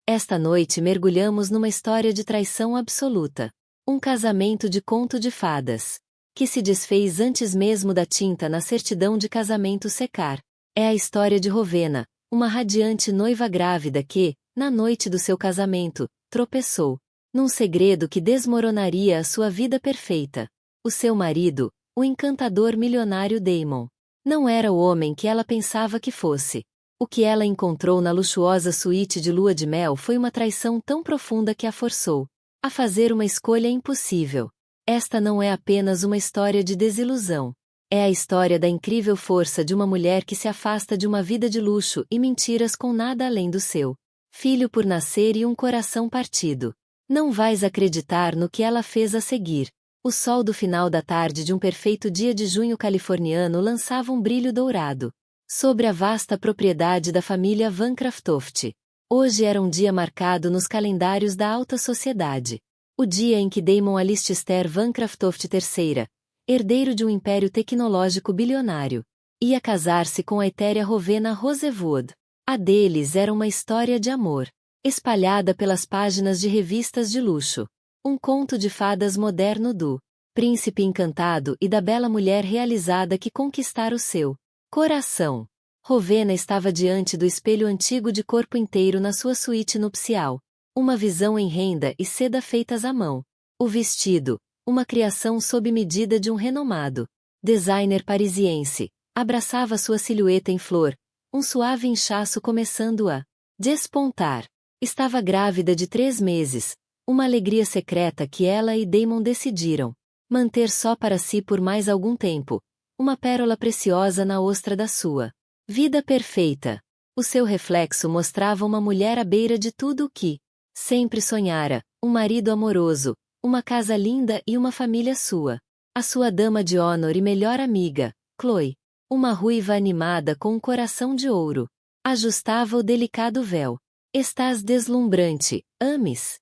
Esta noite mergulhamos numa história de traição absoluta. Um casamento de conto de fadas, que se desfez antes mesmo da tinta na certidão de casamento secar. É a história de Rowena, uma radiante noiva grávida que, na noite do seu casamento, tropeçou num segredo que desmoronaria a sua vida perfeita. O seu marido, o encantador milionário Damon, não era o homem que ela pensava que fosse. O que ela encontrou na luxuosa suíte de lua de mel foi uma traição tão profunda que a forçou a fazer uma escolha impossível. Esta não é apenas uma história de desilusão. É a história da incrível força de uma mulher que se afasta de uma vida de luxo e mentiras com nada além do seu filho por nascer e um coração partido. Não vais acreditar no que ela fez a seguir. O sol do final da tarde de um perfeito dia de junho californiano lançava um brilho dourado sobre a vasta propriedade da família Van Craftoft. Hoje era um dia marcado nos calendários da alta sociedade. O dia em que Damon Alistair Van Craftoft III, herdeiro de um império tecnológico bilionário, ia casar-se com a etérea Rowena Rosewood. A deles era uma história de amor, espalhada pelas páginas de revistas de luxo. Um conto de fadas moderno do príncipe encantado e da bela mulher realizada que conquistara o seu coração. Rowena estava diante do espelho antigo de corpo inteiro na sua suíte nupcial. Uma visão em renda e seda feitas à mão. O vestido, uma criação sob medida de um renomado designer parisiense, abraçava sua silhueta em flor, um suave inchaço começando a despontar. Estava grávida de 3 meses, uma alegria secreta que ela e Damon decidiram manter só para si por mais algum tempo, uma pérola preciosa na ostra da sua vida perfeita. O seu reflexo mostrava uma mulher à beira de tudo o que sempre sonhara, um marido amoroso, uma casa linda e uma família sua. A sua dama de honor e melhor amiga, Chloe, uma ruiva animada com um coração de ouro, ajustava o delicado véu. Estás deslumbrante, Amis.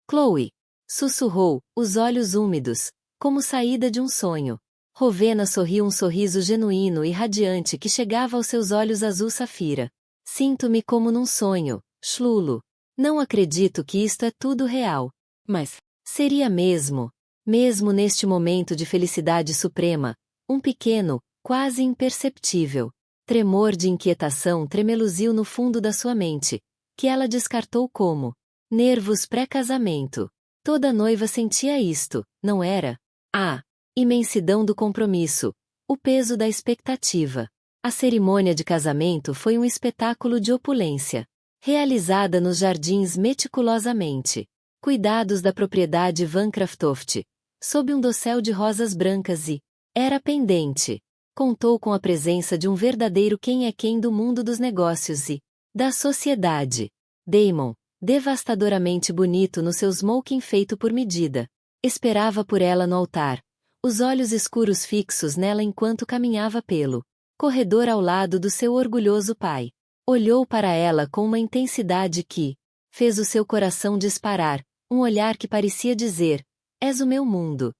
Chloe sussurrou, os olhos úmidos, como saída de um sonho. Rowena sorriu um sorriso genuíno e radiante que chegava aos seus olhos azul safira. Sinto-me como num sonho, Chlulo. Não acredito que isto é tudo real. Mas seria mesmo neste momento de felicidade suprema, um pequeno, quase imperceptível tremor de inquietação tremeluziu no fundo da sua mente, que ela descartou como nervos pré-casamento. Toda noiva sentia isto, não era? A imensidão do compromisso, o peso da expectativa. A cerimônia de casamento foi um espetáculo de opulência, realizada nos jardins meticulosamente cuidados da propriedade Van Craftoft, sob um dossel de rosas brancas e era pendente. Contou com a presença de um verdadeiro quem é quem do mundo dos negócios e da sociedade. Damon, devastadoramente bonito no seu smoking feito por medida, esperava por ela no altar, os olhos escuros fixos nela enquanto caminhava pelo corredor ao lado do seu orgulhoso pai. Olhou para ela com uma intensidade que fez o seu coração disparar, um olhar que parecia dizer: és o meu mundo.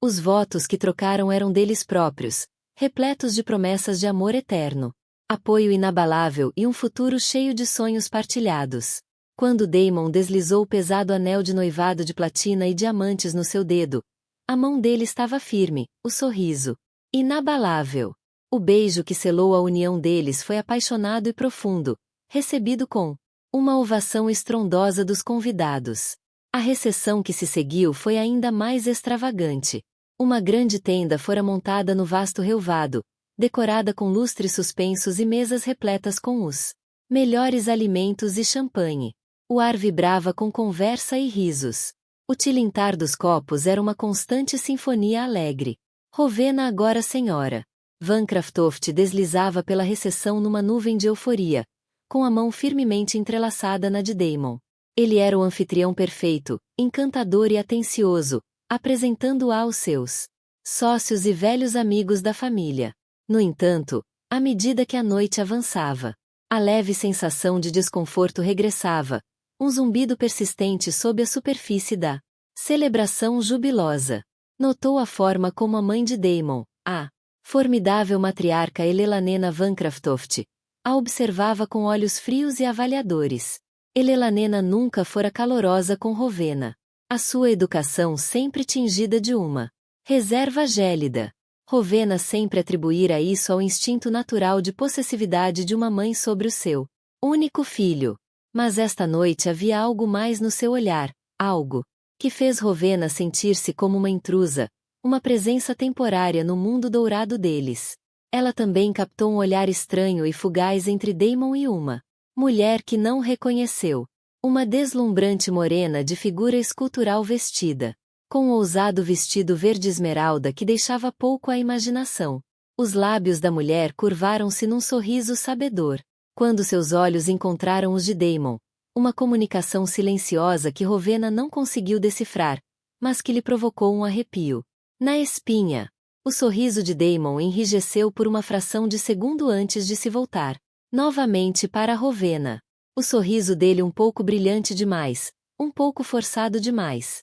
Os votos que trocaram eram deles próprios, repletos de promessas de amor eterno, apoio inabalável e um futuro cheio de sonhos partilhados. Quando Damon deslizou o pesado anel de noivado de platina e diamantes no seu dedo, a mão dele estava firme, o sorriso inabalável. O beijo que selou a união deles foi apaixonado e profundo, recebido com uma ovação estrondosa dos convidados. A recepção que se seguiu foi ainda mais extravagante. Uma grande tenda fora montada no vasto relvado, decorada com lustres suspensos e mesas repletas com os melhores alimentos e champanhe. O ar vibrava com conversa e risos. O tilintar dos copos era uma constante sinfonia alegre. Rowena agora senhora Van Craftoft deslizava pela recepção numa nuvem de euforia, com a mão firmemente entrelaçada na de Damon. Ele era o anfitrião perfeito, encantador e atencioso, apresentando-a aos seus sócios e velhos amigos da família. No entanto, à medida que a noite avançava, a leve sensação de desconforto regressava, um zumbido persistente sob a superfície da celebração jubilosa. Notou a forma como a mãe de Damon, a formidável matriarca Elelanena Van Craftoft, a observava com olhos frios e avaliadores. Elelanena nunca fora calorosa com Rowena. A sua educação sempre tingida de uma reserva gélida. Rowena sempre atribuíra isso ao instinto natural de possessividade de uma mãe sobre o seu único filho. Mas esta noite havia algo mais no seu olhar, algo que fez Rowena sentir-se como uma intrusa, uma presença temporária no mundo dourado deles. Ela também captou um olhar estranho e fugaz entre Daemon e uma mulher que não reconheceu. Uma deslumbrante morena de figura escultural vestida com um ousado vestido verde esmeralda que deixava pouco à imaginação. Os lábios da mulher curvaram-se num sorriso sabedor, quando seus olhos encontraram os de Daemon, uma comunicação silenciosa que Rowena não conseguiu decifrar, mas que lhe provocou um arrepio na espinha. O sorriso de Daemon enrijeceu por uma fração de segundo antes de se voltar novamente para Rowena. O sorriso dele um pouco brilhante demais, um pouco forçado demais.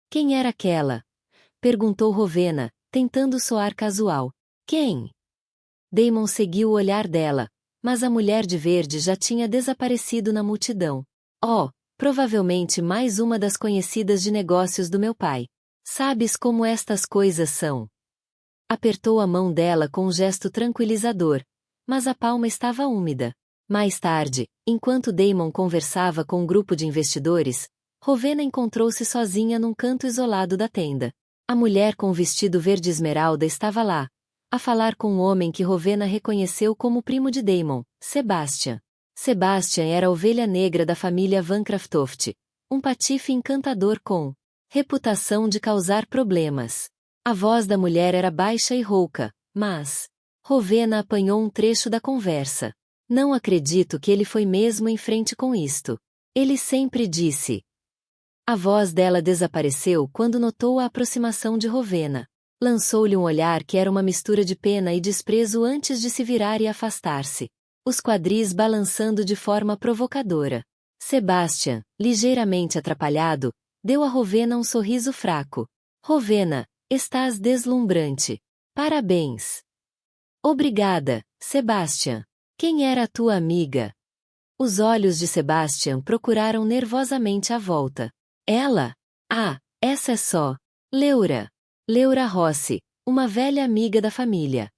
Quem era aquela? Perguntou Rowena, tentando soar casual. Quem? Daemon seguiu o olhar dela, mas a mulher de verde já tinha desaparecido na multidão. Oh, provavelmente mais uma das conhecidas de negócios do meu pai. Sabes como estas coisas são? Apertou a mão dela com um gesto tranquilizador, mas a palma estava úmida. Mais tarde, enquanto Daemon conversava com um grupo de investidores, Rowena encontrou-se sozinha num canto isolado da tenda. A mulher com o vestido verde esmeralda estava lá, a falar com um homem que Rowena reconheceu como primo de Daemon, Sebastian. Sebastian era a ovelha negra da família Van Craftoft, um patife encantador com reputação de causar problemas. A voz da mulher era baixa e rouca, mas Rowena apanhou um trecho da conversa. Não acredito que ele foi mesmo em frente com isto. Ele sempre disse. A voz dela desapareceu quando notou a aproximação de Rowena. Lançou-lhe um olhar que era uma mistura de pena e desprezo antes de se virar e afastar-se, os quadris balançando de forma provocadora. Sebastian, ligeiramente atrapalhado, deu a Rowena um sorriso fraco. Rowena, estás deslumbrante. Parabéns. Obrigada, Sebastian. Quem era a tua amiga? Os olhos de Sebastian procuraram nervosamente a volta. Ela? Ah, essa é só. Leura. Leura Rossi, uma velha amiga da família.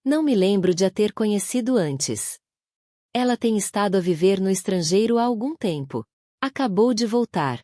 Não me lembro de a ter conhecido antes. Ela tem estado a viver no estrangeiro há algum tempo. Acabou de voltar.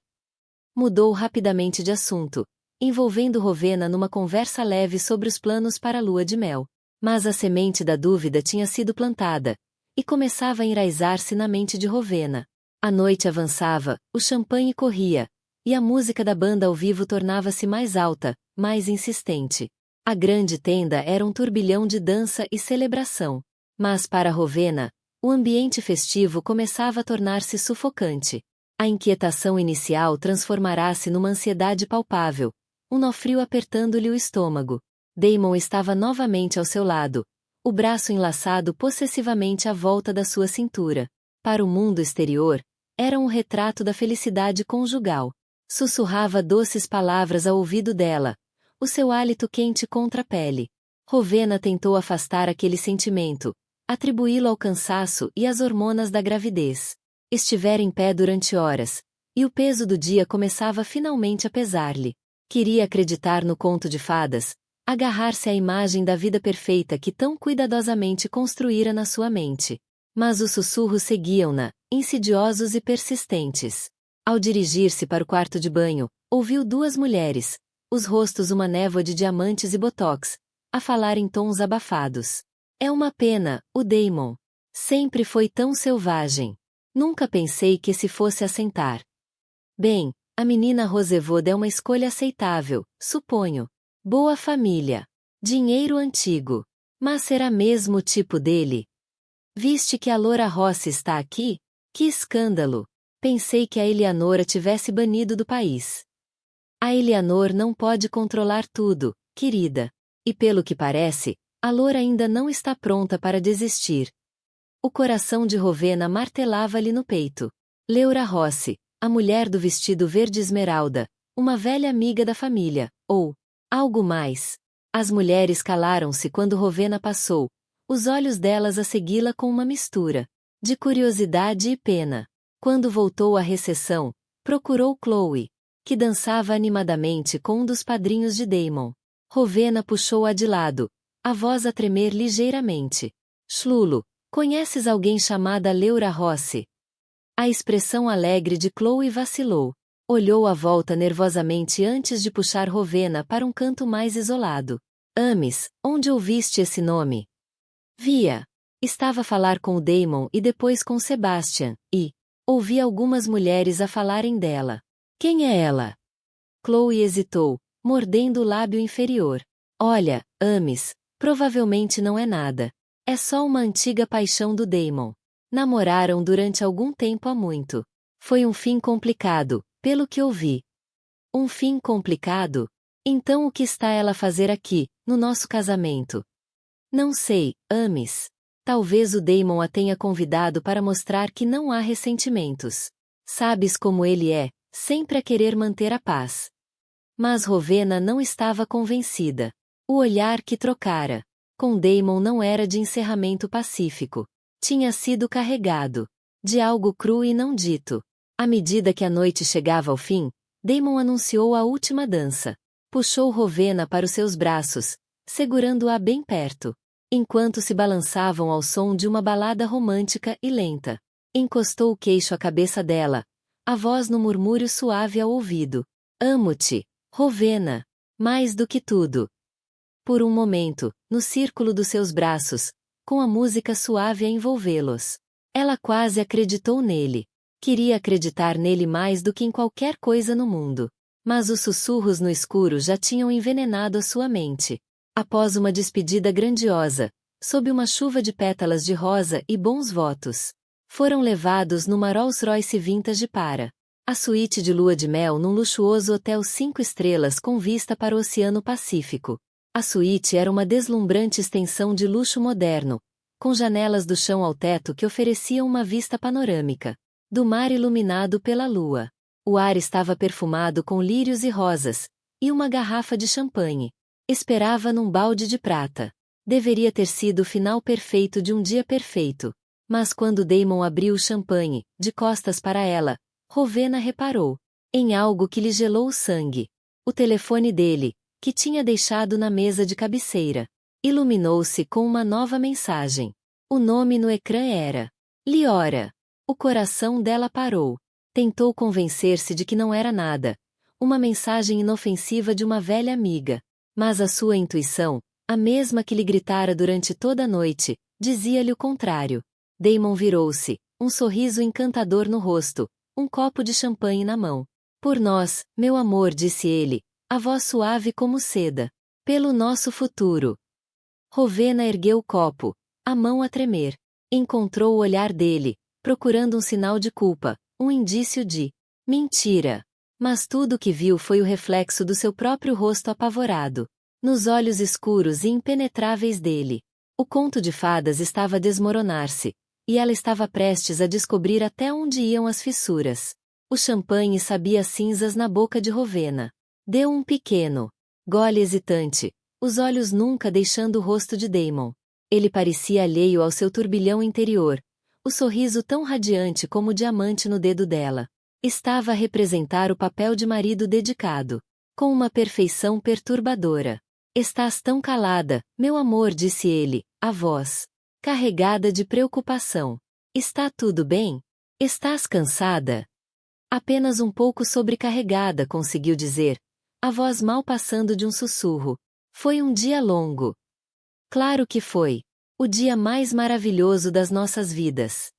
Mudou rapidamente de assunto, envolvendo Rowena numa conversa leve sobre os planos para a lua de mel. Mas a semente da dúvida tinha sido plantada, e começava a enraizar-se na mente de Rowena. A noite avançava, o champanhe corria, e a música da banda ao vivo tornava-se mais alta, mais insistente. A grande tenda era um turbilhão de dança e celebração. Mas para Rowena, o ambiente festivo começava a tornar-se sufocante. A inquietação inicial transformará-se numa ansiedade palpável, um nó-frio apertando-lhe o estômago. Daemon estava novamente ao seu lado, o braço enlaçado possessivamente à volta da sua cintura. Para o mundo exterior, era um retrato da felicidade conjugal. Sussurrava doces palavras ao ouvido dela, o seu hálito quente contra a pele. Rowena tentou afastar aquele sentimento, atribuí-lo ao cansaço e às hormonas da gravidez. Estivera em pé durante horas, e o peso do dia começava finalmente a pesar-lhe. Queria acreditar no conto de fadas, agarrar-se à imagem da vida perfeita que tão cuidadosamente construíra na sua mente. Mas os sussurros seguiam-na, insidiosos e persistentes. Ao dirigir-se para o quarto de banho, ouviu duas mulheres, os rostos uma névoa de diamantes e botox, a falar em tons abafados. É uma pena, o Daemon. Sempre foi tão selvagem. Nunca pensei que se fosse assentar. Bem, a menina Rosevode é uma escolha aceitável, suponho. Boa família. Dinheiro antigo. Mas será mesmo o tipo dele? Viste que a Loura Rossi está aqui? Que escândalo! Pensei que a Eleanora tivesse banido do país. A Eleanor não pode controlar tudo, querida. E pelo que parece, a Loura ainda não está pronta para desistir. O coração de Rowena martelava-lhe no peito. Leura Rossi, a mulher do vestido verde esmeralda, uma velha amiga da família, ou algo mais. As mulheres calaram-se quando Rowena passou, os olhos delas a segui-la com uma mistura de curiosidade e pena. Quando voltou à recepção, procurou Chloe, que dançava animadamente com um dos padrinhos de Damon. Rowena puxou-a de lado, a voz a tremer ligeiramente. Chlulo, conheces alguém chamada Leura Rossi? A expressão alegre de Chloe vacilou. Olhou à volta nervosamente antes de puxar Rowena para um canto mais isolado. Ames, onde ouviste esse nome? Via. Estava a falar com o Damon e depois com Sebastian, e ouvi algumas mulheres a falarem dela. Quem é ela? Chloe hesitou, mordendo o lábio inferior. Olha, Ames, provavelmente não é nada. É só uma antiga paixão do Damon. Namoraram durante algum tempo há muito. Foi um fim complicado, pelo que ouvi. Um fim complicado? Então o que está ela a fazer aqui, no nosso casamento? Não sei, Ames. Talvez o Damon a tenha convidado para mostrar que não há ressentimentos. Sabes como ele é, sempre a querer manter a paz. Mas Rowena não estava convencida. O olhar que trocara com Damon não era de encerramento pacífico. Tinha sido carregado de algo cru e não dito. À medida que a noite chegava ao fim, Damon anunciou a última dança. Puxou Rowena para os seus braços, segurando-a bem perto, enquanto se balançavam ao som de uma balada romântica e lenta. Encostou o queixo à cabeça dela, a voz no murmúrio suave ao ouvido. Amo-te, Rowena, mais do que tudo. Por um momento, no círculo dos seus braços, com a música suave a envolvê-los, ela quase acreditou nele. Queria acreditar nele mais do que em qualquer coisa no mundo. Mas os sussurros no escuro já tinham envenenado a sua mente. Após uma despedida grandiosa, sob uma chuva de pétalas de rosa e bons votos, foram levados numa Rolls-Royce Vintage para a suíte de lua de mel num luxuoso hotel 5 estrelas com vista para o Oceano Pacífico. A suíte era uma deslumbrante extensão de luxo moderno, com janelas do chão ao teto que ofereciam uma vista panorâmica do mar iluminado pela lua. O ar estava perfumado com lírios e rosas, e uma garrafa de champanhe esperava num balde de prata. Deveria ter sido o final perfeito de um dia perfeito. Mas quando Damon abriu o champanhe, de costas para ela, Rowena reparou em algo que lhe gelou o sangue. O telefone dele, que tinha deixado na mesa de cabeceira, iluminou-se com uma nova mensagem. O nome no ecrã era Liora. O coração dela parou. Tentou convencer-se de que não era nada. Uma mensagem inofensiva de uma velha amiga. Mas a sua intuição, a mesma que lhe gritara durante toda a noite, dizia-lhe o contrário. Damon virou-se, um sorriso encantador no rosto, um copo de champanhe na mão. Por nós, meu amor, disse ele, a voz suave como seda. Pelo nosso futuro. Rowena ergueu o copo, a mão a tremer. Encontrou o olhar dele, procurando um sinal de culpa, um indício de mentira. Mas tudo o que viu foi o reflexo do seu próprio rosto apavorado, nos olhos escuros e impenetráveis dele. O conto de fadas estava a desmoronar-se, e ela estava prestes a descobrir até onde iam as fissuras. O champanhe sabia cinzas na boca de Rowena. Deu um pequeno gole hesitante, os olhos nunca deixando o rosto de Damon. Ele parecia alheio ao seu turbilhão interior. O sorriso tão radiante como o diamante no dedo dela estava a representar o papel de marido dedicado, com uma perfeição perturbadora. Estás tão calada, meu amor, disse ele, a voz carregada de preocupação. Está tudo bem? Estás cansada? Apenas um pouco sobrecarregada, conseguiu dizer, a voz mal passando de um sussurro. Foi um dia longo. Claro que foi. O dia mais maravilhoso das nossas vidas.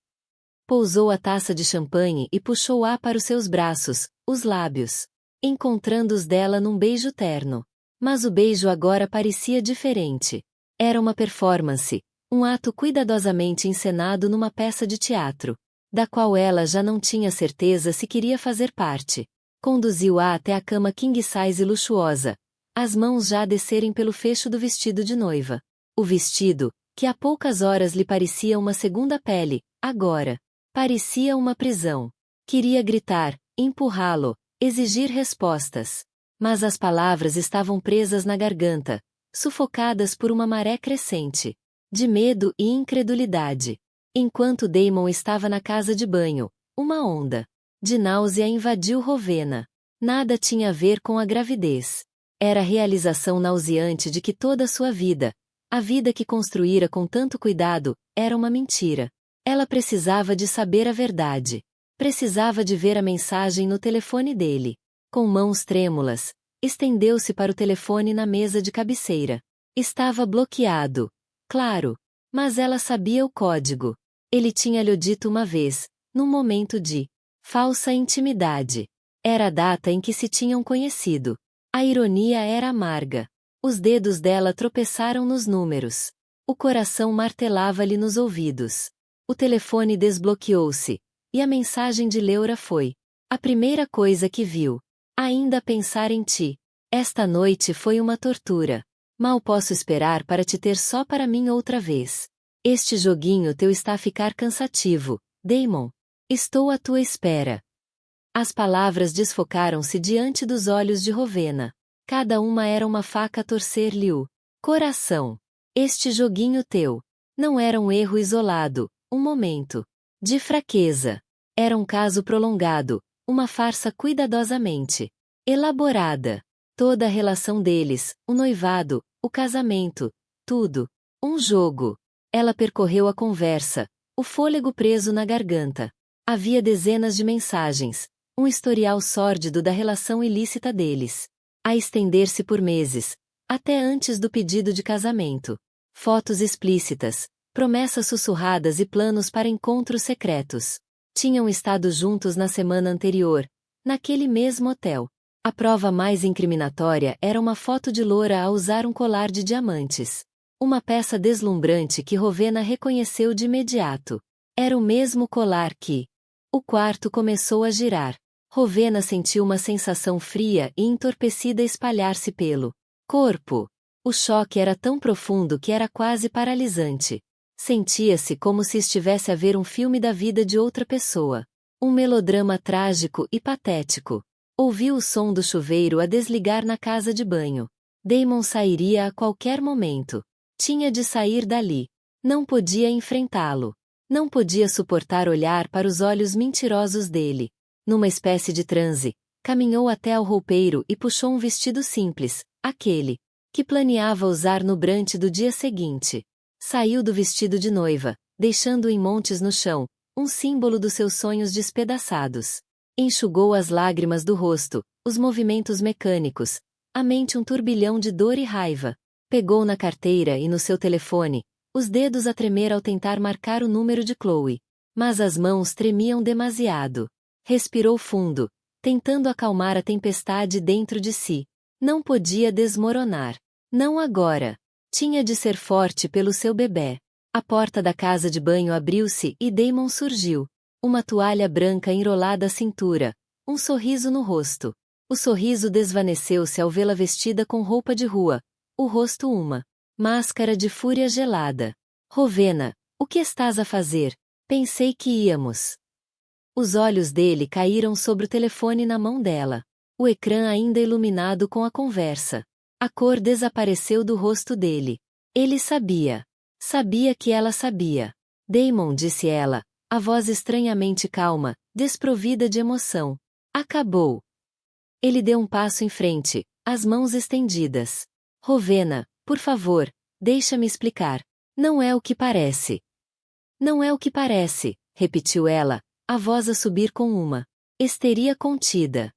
Pousou a taça de champanhe e puxou-a para os seus braços, os lábios, encontrando-os dela num beijo terno. Mas o beijo agora parecia diferente. Era uma performance, um ato cuidadosamente encenado numa peça de teatro, da qual ela já não tinha certeza se queria fazer parte. Conduziu-a até a cama king-size luxuosa, as mãos já a descerem pelo fecho do vestido de noiva. O vestido, que há poucas horas lhe parecia uma segunda pele, agora parecia uma prisão. Queria gritar, empurrá-lo, exigir respostas. Mas as palavras estavam presas na garganta, sufocadas por uma maré crescente de medo e incredulidade. Enquanto Damon estava na casa de banho, Uma onda de náusea invadiu Rowena. Nada tinha a ver com a gravidez. Era a realização nauseante de que toda a sua vida, a vida que construíra com tanto cuidado, era uma mentira. Ela precisava de saber a verdade. Precisava de ver a mensagem no telefone dele. Com mãos trêmulas, estendeu-se para o telefone na mesa de cabeceira. Estava bloqueado. Claro. Mas ela sabia o código. Ele tinha-lhe dito uma vez, num momento de falsa intimidade. Era a data em que se tinham conhecido. A ironia era amarga. Os dedos dela tropeçaram nos números. O coração martelava-lhe nos ouvidos. O telefone desbloqueou-se, e a mensagem de Leura foi: a primeira coisa que viu. Ainda pensar em ti. Esta noite foi uma tortura. Mal posso esperar para te ter só para mim outra vez. Este joguinho teu está a ficar cansativo, Damon. Estou à tua espera. As palavras desfocaram-se diante dos olhos de Rowena. Cada uma era uma faca a torcer-lhe o coração. Este joguinho teu não era um erro isolado, um momento de fraqueza. Era um caso prolongado, uma farsa cuidadosamente elaborada. Toda a relação deles, o noivado, o casamento, tudo. Um jogo. Ela percorreu a conversa, o fôlego preso na garganta. Havia dezenas de mensagens, um historial sórdido da relação ilícita deles, a estender-se por meses, até antes do pedido de casamento. Fotos explícitas, promessas sussurradas e planos para encontros secretos. Tinham estado juntos na semana anterior, naquele mesmo hotel. A prova mais incriminatória era uma foto de Laura a usar um colar de diamantes. Uma peça deslumbrante que Rowena reconheceu de imediato. Era o mesmo colar que... O quarto começou a girar. Rowena sentiu uma sensação fria e entorpecida espalhar-se pelo corpo. O choque era tão profundo que era quase paralisante. Sentia-se como se estivesse a ver um filme da vida de outra pessoa. Um melodrama trágico e patético. Ouviu o som do chuveiro a desligar na casa de banho. Damon sairia a qualquer momento. Tinha de sair dali. Não podia enfrentá-lo. Não podia suportar olhar para os olhos mentirosos dele. Numa espécie de transe, caminhou até ao roupeiro e puxou um vestido simples, aquele que planeava usar no brunch do dia seguinte. Saiu do vestido de noiva, deixando-o em montes no chão, um símbolo dos seus sonhos despedaçados. Enxugou as lágrimas do rosto, os movimentos mecânicos, a mente um turbilhão de dor e raiva. Pegou na carteira e no seu telefone, os dedos a tremer ao tentar marcar o número de Chloe. Mas as mãos tremiam demasiado. Respirou fundo, tentando acalmar a tempestade dentro de si. Não podia desmoronar. Não agora. Tinha de ser forte pelo seu bebê. A porta da casa de banho abriu-se e Damon surgiu. Uma toalha branca enrolada à cintura, um sorriso no rosto. O sorriso desvaneceu-se ao vê-la vestida com roupa de rua, o rosto uma máscara de fúria gelada. Rowena, o que estás a fazer? Pensei que íamos. Os olhos dele caíram sobre o telefone na mão dela. O ecrã ainda iluminado com a conversa. A cor desapareceu do rosto dele. Ele sabia. Sabia que ela sabia. Damon, disse ela, a voz estranhamente calma, desprovida de emoção. Acabou. Ele deu um passo em frente, as mãos estendidas. Rowena, por favor, deixa-me explicar. Não é o que parece. Não é o que parece, repetiu ela, a voz a subir com uma histeria contida.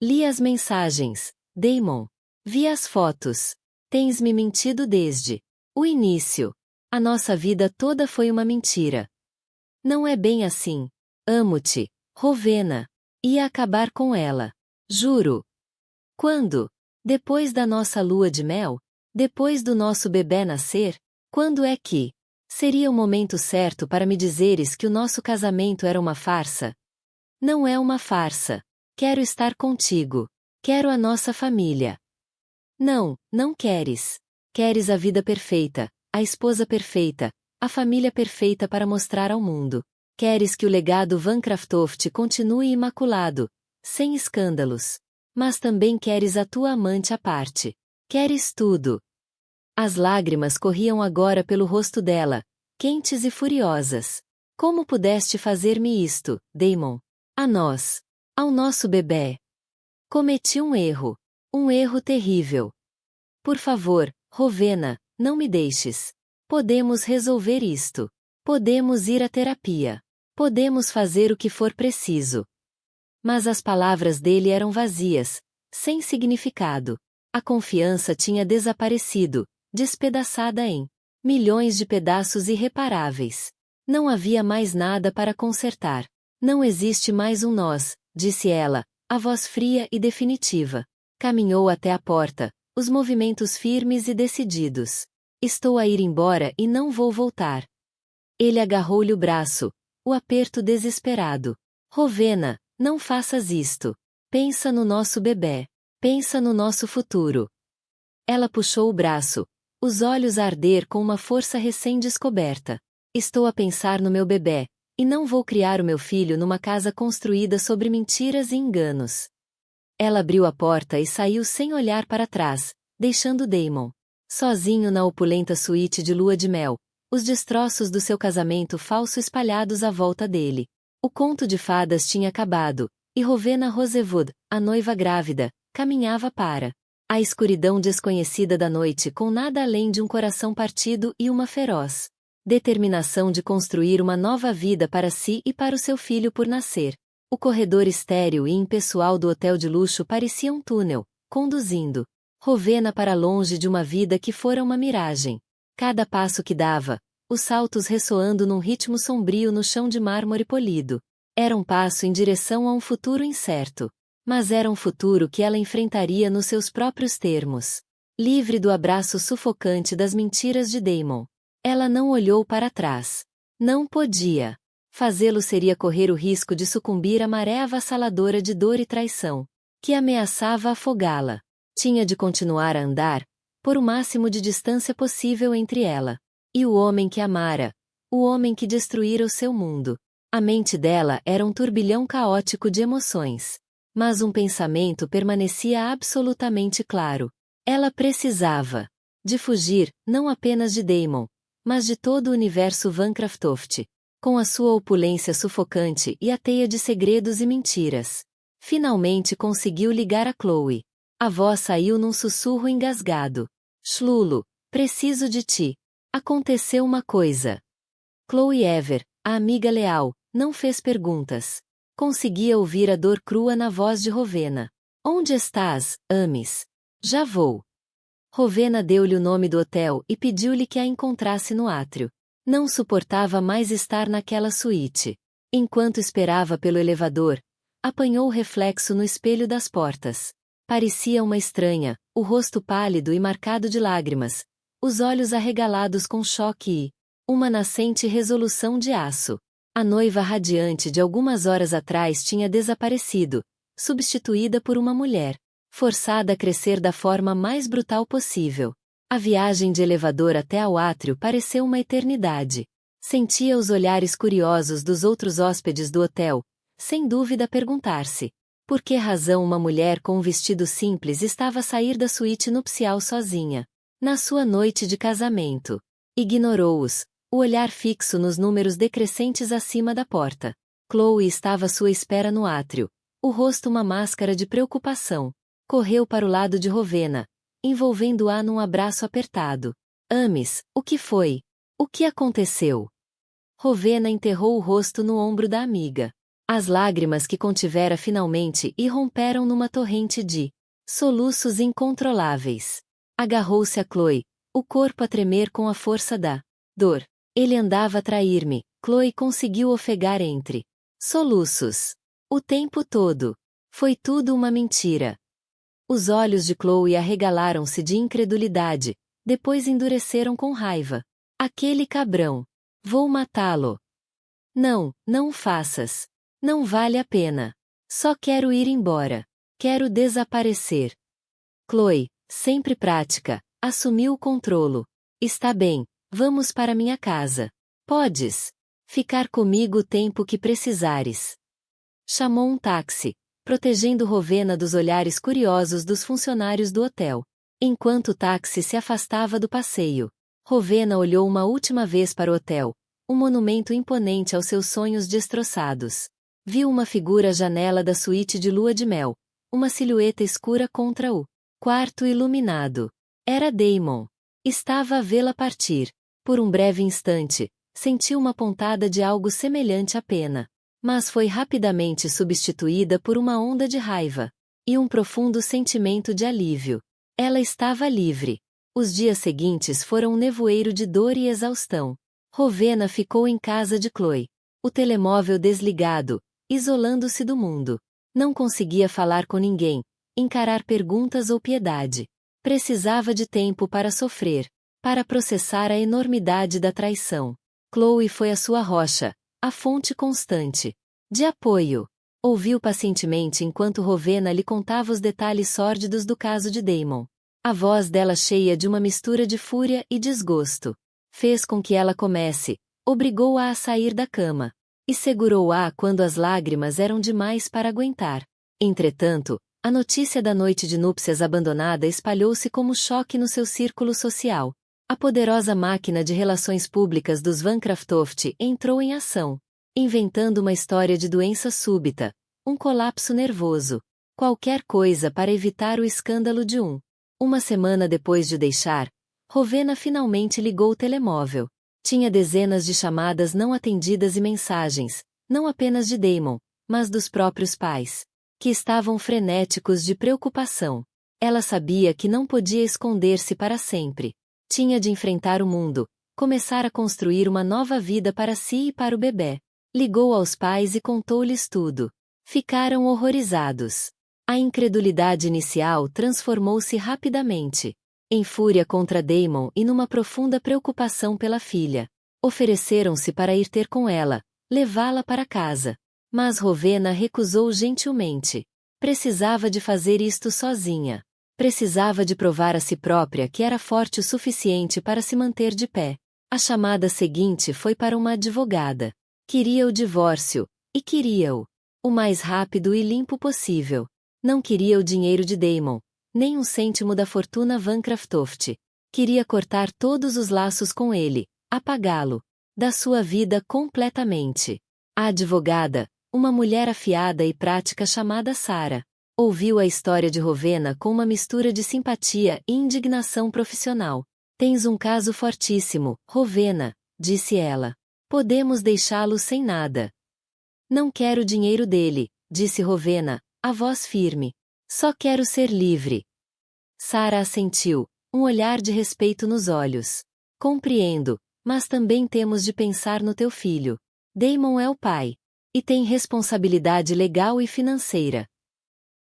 Li as mensagens, Damon. Vi as fotos. Tens me mentido desde o início. A nossa vida toda foi uma mentira. Não é bem assim. Amo-te, Rowena. Ia acabar com ela. Juro. Quando? Depois da nossa lua de mel? Depois do nosso bebê nascer? Quando é que seria o momento certo para me dizeres que o nosso casamento era uma farsa? Não é uma farsa. Quero estar contigo. Quero a nossa família. Não, não queres. Queres a vida perfeita, a esposa perfeita, a família perfeita para mostrar ao mundo. Queres que o legado Van Craftoft continue imaculado, sem escândalos. Mas também queres a tua amante à parte. Queres tudo. As lágrimas corriam agora pelo rosto dela, quentes e furiosas. Como pudeste fazer-me isto, Damon? A nós. Ao nosso bebê. Cometi um erro. Um erro terrível. Por favor, Rowena, não me deixes. Podemos resolver isto. Podemos ir à terapia. Podemos fazer o que for preciso. Mas as palavras dele eram vazias, sem significado. A confiança tinha desaparecido, despedaçada em milhões de pedaços irreparáveis. Não havia mais nada para consertar. Não existe mais um nós, disse ela, a voz fria e definitiva. Caminhou até a porta, os movimentos firmes e decididos. Estou a ir embora e não vou voltar. Ele agarrou-lhe o braço, o aperto desesperado. Rowena, não faças isto. Pensa no nosso bebê. Pensa no nosso futuro. Ela puxou o braço, os olhos a arder com uma força recém-descoberta. Estou a pensar no meu bebê, e não vou criar o meu filho numa casa construída sobre mentiras e enganos. Ela abriu a porta e saiu sem olhar para trás, deixando Damon sozinho na opulenta suíte de lua de mel, os destroços do seu casamento falso espalhados à volta dele. O conto de fadas tinha acabado, e Rowena Rosewood, a noiva grávida, caminhava para a escuridão desconhecida da noite com nada além de um coração partido e uma feroz determinação de construir uma nova vida para si e para o seu filho por nascer. O corredor estéril e impessoal do hotel de luxo parecia um túnel, conduzindo Rowena para longe de uma vida que fora uma miragem. Cada passo que dava, os saltos ressoando num ritmo sombrio no chão de mármore polido. Era um passo em direção a um futuro incerto. Mas era um futuro que ela enfrentaria nos seus próprios termos. Livre do abraço sufocante das mentiras de Damon. Ela não olhou para trás. Não podia. Fazê-lo seria correr o risco de sucumbir à maré avassaladora de dor e traição, que ameaçava afogá-la. Tinha de continuar a andar, por o máximo de distância possível entre ela e o homem que amara, o homem que destruíra o seu mundo. A mente dela era um turbilhão caótico de emoções. Mas um pensamento permanecia absolutamente claro. Ela precisava de fugir, não apenas de Damon, mas de todo o universo Vancraftoft, com a sua opulência sufocante e a teia de segredos e mentiras. Finalmente conseguiu ligar a Chloe. A voz saiu num sussurro engasgado. Shlulo, preciso de ti. Aconteceu uma coisa. Chloe Ever, a amiga leal, não fez perguntas. Conseguia ouvir a dor crua na voz de Rowena. Onde estás, Amis? Já vou. Rowena deu-lhe o nome do hotel e pediu-lhe que a encontrasse no átrio. Não suportava mais estar naquela suíte. Enquanto esperava pelo elevador, apanhou o reflexo no espelho das portas. Parecia uma estranha, o rosto pálido e marcado de lágrimas, os olhos arregalados com choque e uma nascente resolução de aço. A noiva radiante de algumas horas atrás tinha desaparecido, substituída por uma mulher, forçada a crescer da forma mais brutal possível. A viagem de elevador até ao átrio pareceu uma eternidade. Sentia os olhares curiosos dos outros hóspedes do hotel, sem dúvida perguntar-se por que razão uma mulher com um vestido simples estava a sair da suíte nupcial sozinha, na sua noite de casamento. Ignorou-os, o olhar fixo nos números decrescentes acima da porta. Chloe estava à sua espera no átrio, o rosto uma máscara de preocupação. Correu para o lado de Rowena, envolvendo-a num abraço apertado. Amis, o que foi? O que aconteceu? Rowena enterrou o rosto no ombro da amiga. As lágrimas que contivera finalmente irromperam numa torrente de soluços incontroláveis. Agarrou-se a Chloe, o corpo a tremer com a força da dor. Ele andava a trair-me. Chloe conseguiu ofegar entre soluços. O tempo todo. Foi tudo uma mentira. Os olhos de Chloe arregalaram-se de incredulidade, depois endureceram com raiva. Aquele cabrão. Vou matá-lo. Não, não o faças. Não vale a pena. Só quero ir embora. Quero desaparecer. Chloe, sempre prática, assumiu o controlo. Está bem, vamos para minha casa. Podes ficar comigo o tempo que precisares. Chamou um táxi, protegendo Rowena dos olhares curiosos dos funcionários do hotel. Enquanto o táxi se afastava do passeio, Rowena olhou uma última vez para o hotel, um monumento imponente aos seus sonhos destroçados. Viu uma figura à janela da suíte de lua de mel, uma silhueta escura contra o quarto iluminado. Era Damon. Estava a vê-la partir. Por um breve instante, sentiu uma pontada de algo semelhante à pena. Mas foi rapidamente substituída por uma onda de raiva. E um profundo sentimento de alívio. Ela estava livre. Os dias seguintes foram um nevoeiro de dor e exaustão. Rowena ficou em casa de Chloe. O telemóvel desligado, isolando-se do mundo. Não conseguia falar com ninguém, encarar perguntas ou piedade. Precisava de tempo para sofrer, para processar a enormidade da traição. Chloe foi a sua rocha, a fonte constante de apoio. Ouviu pacientemente enquanto Rowena lhe contava os detalhes sórdidos do caso de Damon. A voz dela cheia de uma mistura de fúria e desgosto. Fez com que ela comece, obrigou-a a sair da cama. E segurou-a quando as lágrimas eram demais para aguentar. Entretanto, a notícia da noite de núpcias abandonada espalhou-se como choque no seu círculo social. A poderosa máquina de relações públicas dos Van Craftoft entrou em ação, inventando uma história de doença súbita, um colapso nervoso, qualquer coisa para evitar o escândalo de Uma semana depois de deixar, Rowena finalmente ligou o telemóvel. Tinha dezenas de chamadas não atendidas e mensagens, não apenas de Damon, mas dos próprios pais, que estavam frenéticos de preocupação. Ela sabia que não podia esconder-se para sempre. Tinha de enfrentar o mundo, começar a construir uma nova vida para si e para o bebê. Ligou aos pais e contou-lhes tudo. Ficaram horrorizados. A incredulidade inicial transformou-se rapidamente em fúria contra Damon e numa profunda preocupação pela filha. Ofereceram-se para ir ter com ela, levá-la para casa. Mas Rowena recusou gentilmente. Precisava de fazer isto sozinha. Precisava de provar a si própria que era forte o suficiente para se manter de pé. A chamada seguinte foi para uma advogada. Queria o divórcio, e queria-o o mais rápido e limpo possível. Não queria o dinheiro de Damon, nem um cêntimo da fortuna Van Craftoft. Queria cortar todos os laços com ele, apagá-lo da sua vida completamente. A advogada, uma mulher afiada e prática chamada Sarah, ouviu a história de Rowena com uma mistura de simpatia e indignação profissional. Tens um caso fortíssimo, Rowena, disse ela. Podemos deixá-lo sem nada. Não quero o dinheiro dele, disse Rowena, a voz firme. Só quero ser livre. Sarah assentiu, um olhar de respeito nos olhos. Compreendo, mas também temos de pensar no teu filho. Damon é o pai. E tem responsabilidade legal e financeira.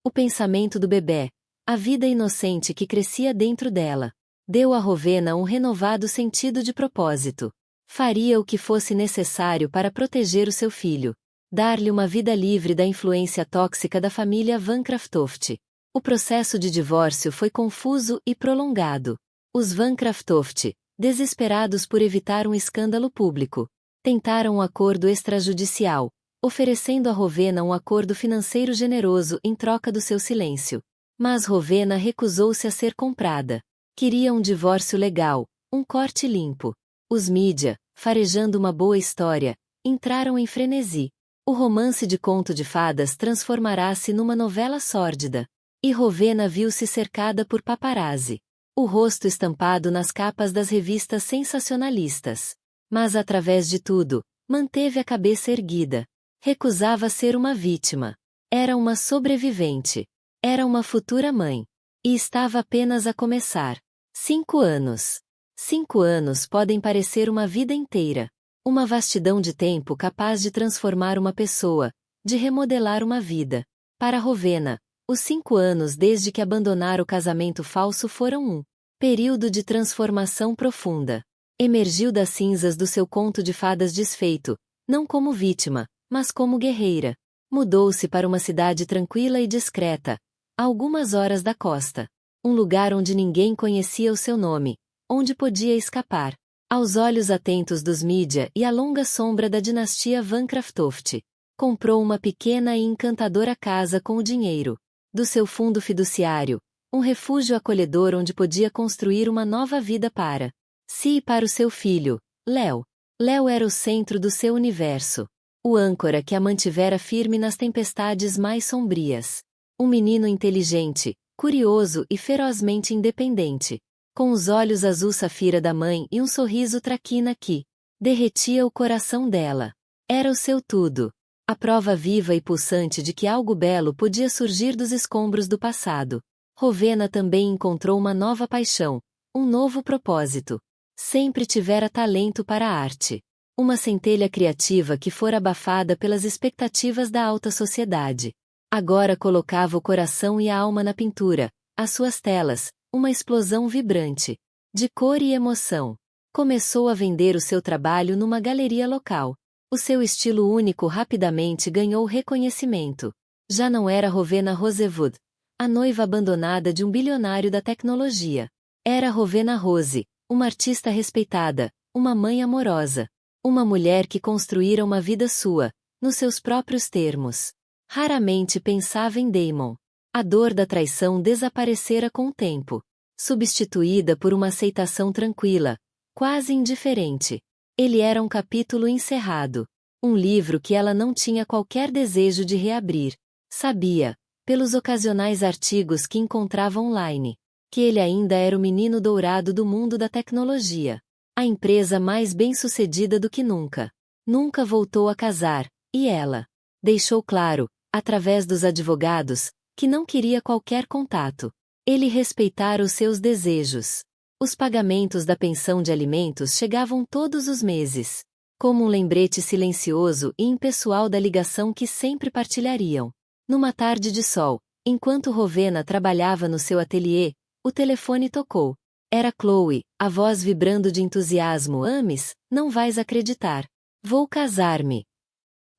O pensamento do bebê, a vida inocente que crescia dentro dela, deu a Rowena um renovado sentido de propósito. Faria o que fosse necessário para proteger o seu filho. Dar-lhe uma vida livre da influência tóxica da família Van Craftoft. O processo de divórcio foi confuso e prolongado. Os Van Craftoft, desesperados por evitar um escândalo público, tentaram um acordo extrajudicial, oferecendo a Rowena um acordo financeiro generoso em troca do seu silêncio. Mas Rowena recusou-se a ser comprada. Queria um divórcio legal, um corte limpo. Os mídia, farejando uma boa história, entraram em frenesi. O romance de conto de fadas transformará-se numa novela sórdida. E Rowena viu-se cercada por paparazzi. O rosto estampado nas capas das revistas sensacionalistas. Mas através de tudo, manteve a cabeça erguida. Recusava ser uma vítima. Era uma sobrevivente. Era uma futura mãe. E estava apenas a começar. 5 anos. 5 anos podem parecer uma vida inteira. Uma vastidão de tempo capaz de transformar uma pessoa, de remodelar uma vida. Para Rowena, os 5 anos desde que abandonar o casamento falso foram um período de transformação profunda. Emergiu das cinzas do seu conto de fadas desfeito, não como vítima, mas como guerreira. Mudou-se para uma cidade tranquila e discreta, a algumas horas da costa. Um lugar onde ninguém conhecia o seu nome, onde podia escapar aos olhos atentos dos mídia e à longa sombra da dinastia Van Craftoft. Comprou uma pequena e encantadora casa com o dinheiro do seu fundo fiduciário, um refúgio acolhedor onde podia construir uma nova vida para si e para o seu filho, Léo. Léo era o centro do seu universo. O âncora que a mantivera firme nas tempestades mais sombrias. Um menino inteligente, curioso e ferozmente independente. Com os olhos azul safira da mãe e um sorriso traquina que derretia o coração dela. Era o seu tudo. A prova viva e pulsante de que algo belo podia surgir dos escombros do passado. Rowena também encontrou uma nova paixão, um novo propósito. Sempre tivera talento para a arte. Uma centelha criativa que fora abafada pelas expectativas da alta sociedade. Agora colocava o coração e a alma na pintura, as suas telas, uma explosão vibrante, de cor e emoção. Começou a vender o seu trabalho numa galeria local. O seu estilo único rapidamente ganhou reconhecimento. Já não era Rowena Rosewood, a noiva abandonada de um bilionário da tecnologia. Era Rowena Rose, uma artista respeitada, uma mãe amorosa. Uma mulher que construíra uma vida sua, nos seus próprios termos. Raramente pensava em Damon. A dor da traição desaparecera com o tempo, substituída por uma aceitação tranquila, quase indiferente. Ele era um capítulo encerrado. Um livro que ela não tinha qualquer desejo de reabrir. Sabia, pelos ocasionais artigos que encontrava online, que ele ainda era o menino dourado do mundo da tecnologia. A empresa mais bem-sucedida do que nunca. Nunca voltou a casar, e ela deixou claro, através dos advogados, que não queria qualquer contato. Ele respeitara os seus desejos. Os pagamentos da pensão de alimentos chegavam todos os meses, como um lembrete silencioso e impessoal da ligação que sempre partilhariam. Numa tarde de sol, enquanto Rowena trabalhava no seu ateliê, o telefone tocou. Era Chloe, a voz vibrando de entusiasmo. Ames, não vais acreditar. Vou casar-me.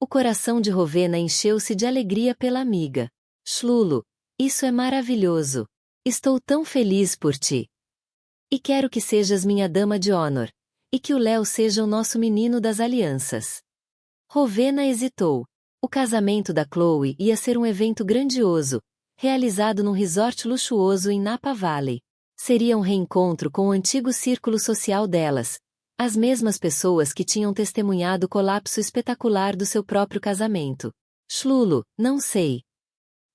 O coração de Rowena encheu-se de alegria pela amiga. Shlulo, isso é maravilhoso. Estou tão feliz por ti. E quero que sejas minha dama de honor. E que o Léo seja o nosso menino das alianças. Rowena hesitou. O casamento da Chloe ia ser um evento grandioso, realizado num resort luxuoso em Napa Valley. Seria um reencontro com o antigo círculo social delas, as mesmas pessoas que tinham testemunhado o colapso espetacular do seu próprio casamento. Shlulo, não sei.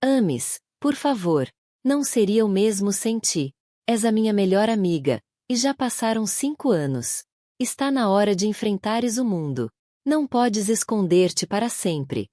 Ames, por favor, não seria o mesmo sem ti. És a minha melhor amiga, e já passaram 5 anos. Está na hora de enfrentares o mundo. Não podes esconder-te para sempre.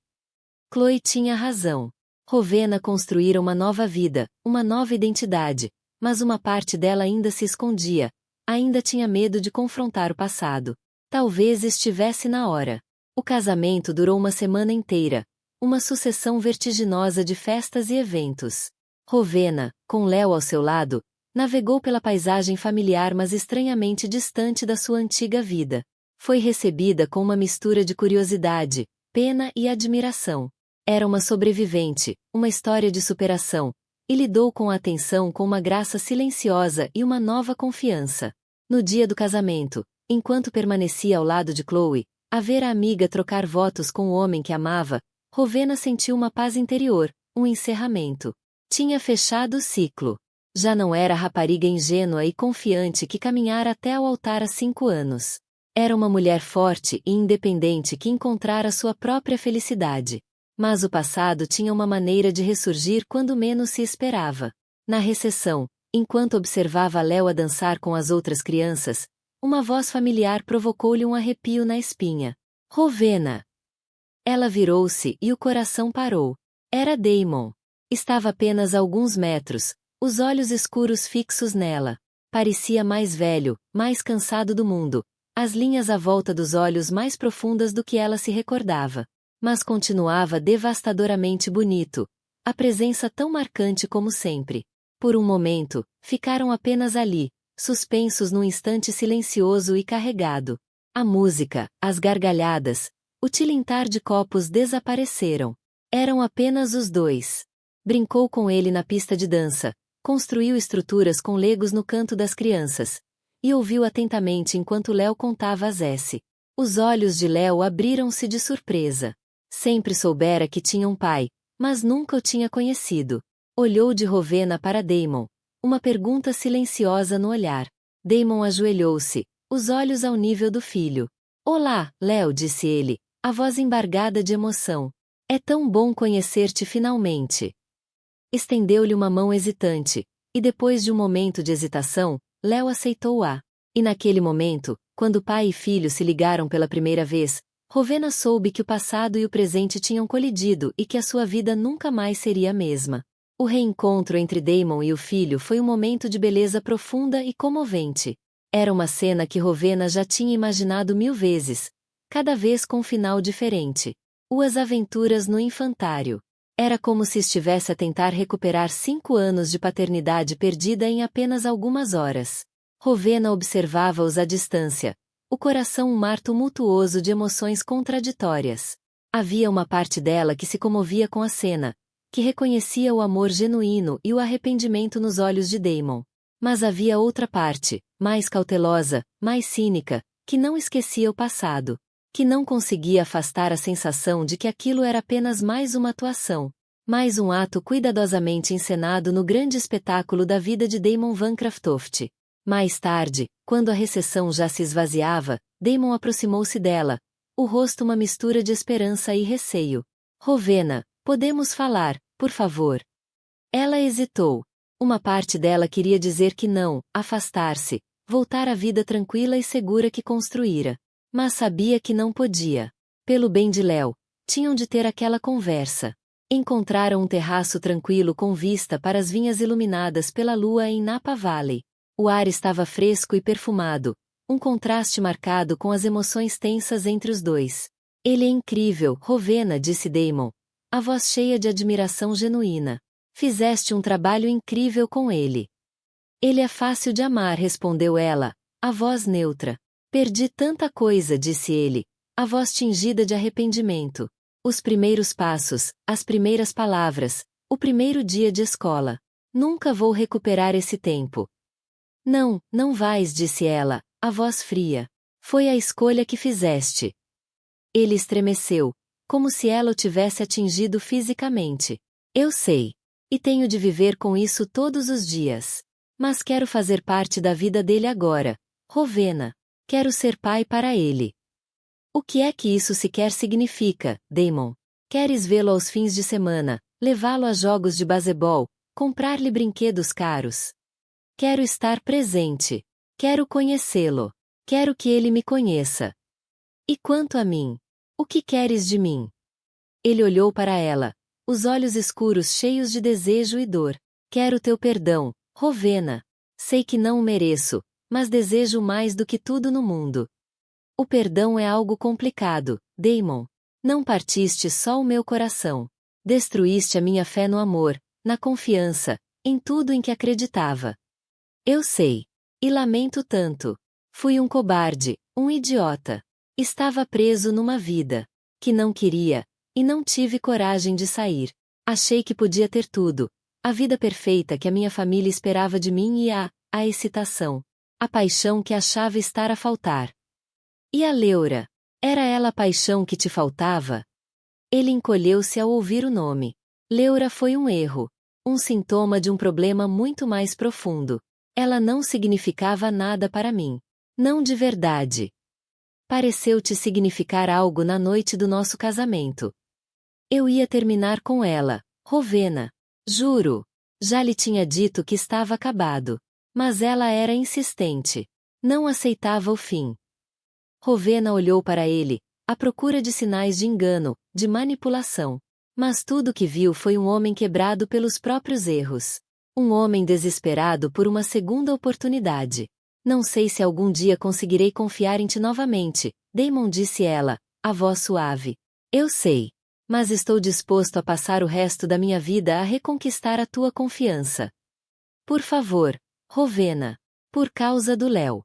Chloe tinha razão. Rowena construíra uma nova vida, uma nova identidade. Mas uma parte dela ainda se escondia, ainda tinha medo de confrontar o passado. Talvez estivesse na hora. O casamento durou uma semana inteira, uma sucessão vertiginosa de festas e eventos. Rowena, com Léo ao seu lado, navegou pela paisagem familiar mas estranhamente distante da sua antiga vida. Foi recebida com uma mistura de curiosidade, pena e admiração. Era uma sobrevivente, uma história de superação, e lidou com a atenção com uma graça silenciosa e uma nova confiança. No dia do casamento, enquanto permanecia ao lado de Chloe, a ver a amiga trocar votos com o homem que amava, Rowena sentiu uma paz interior, um encerramento. Tinha fechado o ciclo. Já não era a rapariga ingênua e confiante que caminhara até ao altar há 5 anos. Era uma mulher forte e independente que encontrara sua própria felicidade. Mas o passado tinha uma maneira de ressurgir quando menos se esperava. Na recessão, enquanto observava Léo a dançar com as outras crianças, uma voz familiar provocou-lhe um arrepio na espinha. Rowena! Ela virou-se e o coração parou. Era Damon. Estava apenas a alguns metros, os olhos escuros fixos nela. Parecia mais velho, mais cansado do mundo, as linhas à volta dos olhos mais profundas do que ela se recordava. Mas continuava devastadoramente bonito, a presença tão marcante como sempre. Por um momento, ficaram apenas ali, suspensos num instante silencioso e carregado. A música, as gargalhadas, o tilintar de copos desapareceram. Eram apenas os dois. Brincou com ele na pista de dança, construiu estruturas com legos no canto das crianças, e ouviu atentamente enquanto Léo contava as S. Os olhos de Léo abriram-se de surpresa. Sempre soubera que tinha um pai, mas nunca o tinha conhecido. Olhou de Rowena para Damon, uma pergunta silenciosa no olhar. Damon ajoelhou-se, os olhos ao nível do filho. Olá, Léo, disse ele, a voz embargada de emoção. É tão bom conhecer-te finalmente. Estendeu-lhe uma mão hesitante, e depois de um momento de hesitação, Léo aceitou-a. E naquele momento, quando pai e filho se ligaram pela primeira vez, Rowena soube que o passado e o presente tinham colidido e que a sua vida nunca mais seria a mesma. O reencontro entre Damon e o filho foi um momento de beleza profunda e comovente. Era uma cena que Rowena já tinha imaginado 1000 vezes, cada vez com um final diferente. As aventuras no infantário. Era como se estivesse a tentar recuperar 5 anos de paternidade perdida em apenas algumas horas. Rowena observava-os à distância, o coração um mar tumultuoso de emoções contraditórias. Havia uma parte dela que se comovia com a cena, que reconhecia o amor genuíno e o arrependimento nos olhos de Damon. Mas havia outra parte, mais cautelosa, mais cínica, que não esquecia o passado, que não conseguia afastar a sensação de que aquilo era apenas mais uma atuação, mais um ato cuidadosamente encenado no grande espetáculo da vida de Damon Van Craftoft. Mais tarde, quando a recepção já se esvaziava, Damon aproximou-se dela, o rosto uma mistura de esperança e receio. Rowena, podemos falar, por favor? Ela hesitou. Uma parte dela queria dizer que não, afastar-se, voltar à vida tranquila e segura que construíra. Mas sabia que não podia. Pelo bem de Léo, tinham de ter aquela conversa. Encontraram um terraço tranquilo com vista para as vinhas iluminadas pela lua em Napa Valley. O ar estava fresco e perfumado, um contraste marcado com as emoções tensas entre os dois. Ele é incrível, Rowena, disse Damon, a voz cheia de admiração genuína. Fizeste um trabalho incrível com ele. Ele é fácil de amar, respondeu ela, a voz neutra. Perdi tanta coisa, disse ele, a voz tingida de arrependimento. Os primeiros passos, as primeiras palavras, o primeiro dia de escola. Nunca vou recuperar esse tempo. Não, não vais, disse ela, a voz fria. Foi a escolha que fizeste. Ele estremeceu, como se ela o tivesse atingido fisicamente. Eu sei. E tenho de viver com isso todos os dias. Mas quero fazer parte da vida dele agora, Rowena. Quero ser pai para ele. O que é que isso sequer significa, Damon? Queres vê-lo aos fins de semana, levá-lo a jogos de baseball, comprar-lhe brinquedos caros? Quero estar presente. Quero conhecê-lo. Quero que ele me conheça. E quanto a mim? O que queres de mim? Ele olhou para ela, os olhos escuros cheios de desejo e dor. Quero teu perdão, Rowena. Sei que não o mereço, mas desejo mais do que tudo no mundo. O perdão é algo complicado, Damon. Não partiste só o meu coração. Destruíste a minha fé no amor, na confiança, em tudo em que acreditava. Eu sei. E lamento tanto. Fui um cobarde, um idiota. Estava preso numa vida que não queria, e não tive coragem de sair. Achei que podia ter tudo. A vida perfeita que a minha família esperava de mim e a excitação. A paixão que achava estar a faltar. E a Leura? Era ela a paixão que te faltava? Ele encolheu-se ao ouvir o nome. Leura foi um erro. Um sintoma de um problema muito mais profundo. Ela não significava nada para mim. Não de verdade. Pareceu-te significar algo na noite do nosso casamento. Eu ia terminar com ela, Rowena. Juro. Já lhe tinha dito que estava acabado. Mas ela era insistente. Não aceitava o fim. Rowena olhou para ele, à procura de sinais de engano, de manipulação. Mas tudo o que viu foi um homem quebrado pelos próprios erros. Um homem desesperado por uma segunda oportunidade. Não sei se algum dia conseguirei confiar em ti novamente, Damon, disse ela, a voz suave. Eu sei. Mas estou disposto a passar o resto da minha vida a reconquistar a tua confiança. Por favor, Rowena. Por causa do Léo.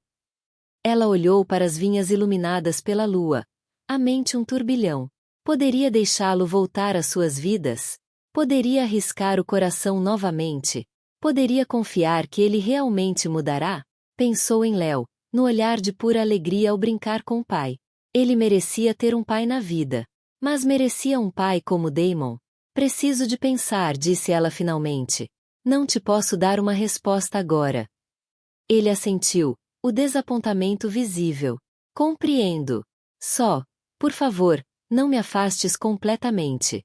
Ela olhou para as vinhas iluminadas pela lua. A mente um turbilhão. Poderia deixá-lo voltar às suas vidas? Poderia arriscar o coração novamente? Poderia confiar que ele realmente mudará? Pensou em Léo, no olhar de pura alegria ao brincar com o pai. Ele merecia ter um pai na vida. Mas merecia um pai como Damon? Preciso de pensar, disse ela finalmente. Não te posso dar uma resposta agora. Ele assentiu, o desapontamento visível. Compreendo. Só, por favor, não me afastes completamente.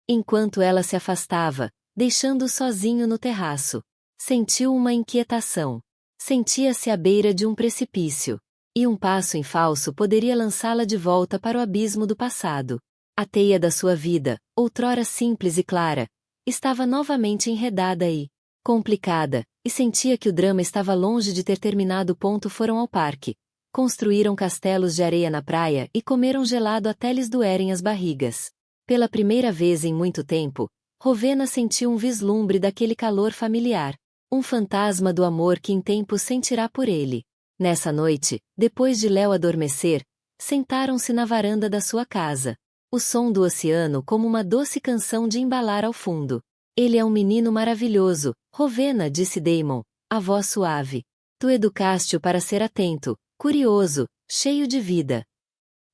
Enquanto ela se afastava, deixando-o sozinho no terraço, sentiu uma inquietação. Sentia-se à beira de um precipício. E um passo em falso poderia lançá-la de volta para o abismo do passado. A teia da sua vida, outrora simples e clara, estava novamente enredada e complicada, e sentia que o drama estava longe de ter terminado. Foram ao parque, construíram castelos de areia na praia e comeram gelado até lhes doerem as barrigas. Pela primeira vez em muito tempo, Rowena sentiu um vislumbre daquele calor familiar, um fantasma do amor que em tempos sentirá por ele. Nessa noite, depois de Léo adormecer, sentaram-se na varanda da sua casa. O som do oceano como uma doce canção de embalar ao fundo. Ele é um menino maravilhoso, Rowena, disse Damon, a voz suave. Tu educaste-o para ser atento, curioso, cheio de vida.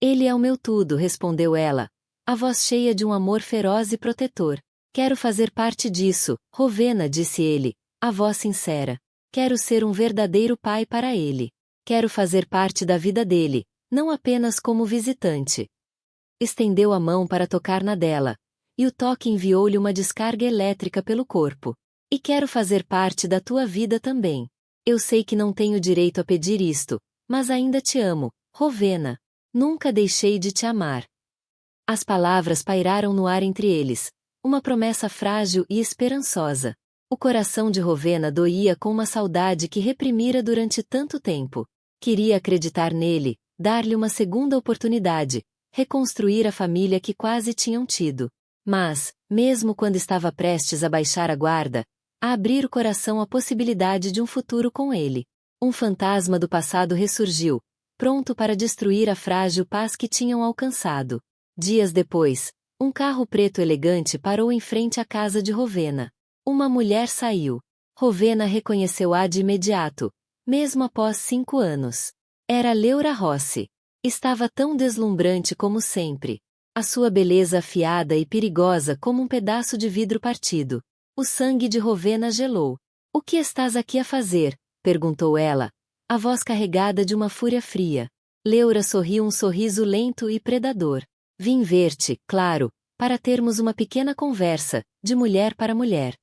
Ele é o meu tudo, respondeu ela, a voz cheia de um amor feroz e protetor. Quero fazer parte disso, Rowena, disse ele, a voz sincera. Quero ser um verdadeiro pai para ele. Quero fazer parte da vida dele, não apenas como visitante. Estendeu a mão para tocar na dela, e o toque enviou-lhe uma descarga elétrica pelo corpo. E quero fazer parte da tua vida também. Eu sei que não tenho direito a pedir isto, mas ainda te amo, Rowena. Nunca deixei de te amar. As palavras pairaram no ar entre eles, uma promessa frágil e esperançosa. O coração de Rowena doía com uma saudade que reprimira durante tanto tempo. Queria acreditar nele, dar-lhe uma segunda oportunidade, reconstruir a família que quase tinham tido. Mas, mesmo quando estava prestes a baixar a guarda, a abrir o coração à possibilidade de um futuro com ele, um fantasma do passado ressurgiu, pronto para destruir a frágil paz que tinham alcançado. Dias depois, um carro preto elegante parou em frente à casa de Rowena. Uma mulher saiu. Rowena reconheceu-a de imediato, mesmo após 5 anos. Era Leura Rossi. Estava tão deslumbrante como sempre. A sua beleza afiada e perigosa como um pedaço de vidro partido. O sangue de Rowena gelou. O que estás aqui a fazer? Perguntou ela, a voz carregada de uma fúria fria. Leura sorriu um sorriso lento e predador. Vim ver-te, claro, para termos uma pequena conversa, de mulher para mulher.